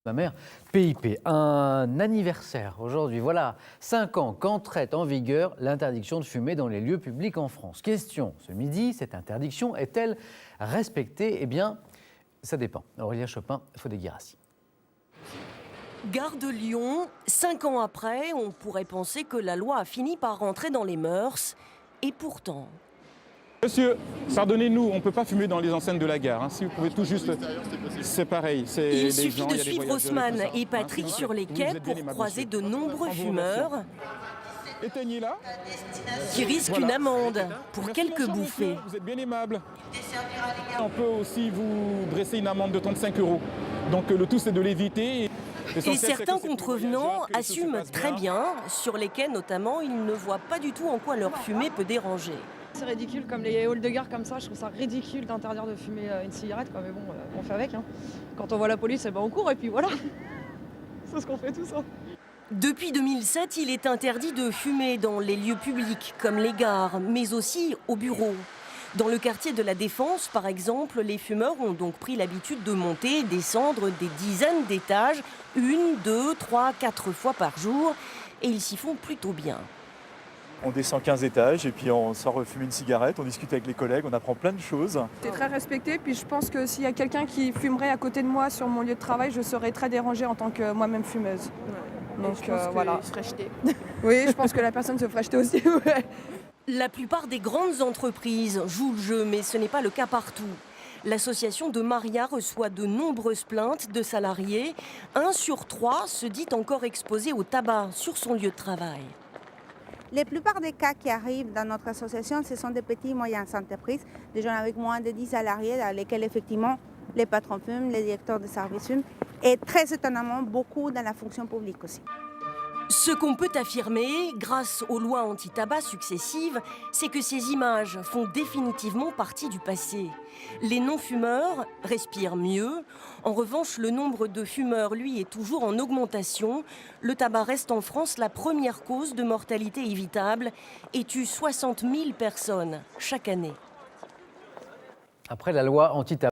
Ma mère, PIP, un anniversaire aujourd'hui. Voilà, 5 ans qu'entrait en vigueur l'interdiction de fumer dans les lieux publics en France. Question ce midi, cette interdiction est-elle respectée? Eh bien, ça dépend. Aurélien Chopin, Fodé-Guirassi. Gare de Lyon, 5 ans après, on pourrait penser que la loi a fini par rentrer dans les mœurs. Et pourtant... Monsieur, pardonnez-nous, on ne peut pas fumer dans les enceintes de la gare. Si vous pouvez tout juste... C'est pareil. Il suffit de suivre Haussmann et Patrick sur les quais pour croiser de nombreux fumeurs Éteignez-la. qui risquent une amende pour quelques bouffées. Vous êtes bien aimable. On peut aussi vous dresser une amende de 35 €. Donc le tout, c'est de l'éviter. Et certains contrevenants assument très bien, sur les quais notamment, ils ne voient pas du tout en quoi leur fumée peut déranger. C'est ridicule, comme les halls de gare comme ça, je trouve ça ridicule d'interdire de fumer une cigarette, quoi. Mais bon, on fait avec. Hein. Quand on voit la police, on court et puis voilà. C'est ce qu'on fait tout ça. Depuis 2007, il est interdit de fumer dans les lieux publics, comme les gares, mais aussi au bureau. Dans le quartier de la Défense, par exemple, les fumeurs ont donc pris l'habitude de monter et descendre des dizaines d'étages, 1, 2, 3, 4 fois par jour, et ils s'y font plutôt bien. On descend 15 étages et puis on sort fumer une cigarette, on discute avec les collègues, on apprend plein de choses. C'est très respecté, puis je pense que s'il y a quelqu'un qui fumerait à côté de moi sur mon lieu de travail, je serais très dérangée en tant que moi-même fumeuse. Ouais. Donc voilà. se ferait jeter. Oui, je pense que la personne se ferait jeter aussi. Ouais. La plupart des grandes entreprises jouent le jeu, mais ce n'est pas le cas partout. L'association de Maria reçoit de nombreuses plaintes de salariés. 1 sur 3 se dit encore exposé au tabac sur son lieu de travail. La plupart des cas qui arrivent dans notre association, ce sont des petites et moyennes entreprises, des gens avec moins de 10 salariés, dans lesquels effectivement les patrons fument, les directeurs de services fument, et très étonnamment beaucoup dans la fonction publique aussi. Ce qu'on peut affirmer, grâce aux lois anti-tabac successives, c'est que ces images font définitivement partie du passé. Les non-fumeurs respirent mieux. En revanche, le nombre de fumeurs, lui, est toujours en augmentation. Le tabac reste en France la première cause de mortalité évitable et tue 60 000 personnes chaque année. Après la loi anti-tabac.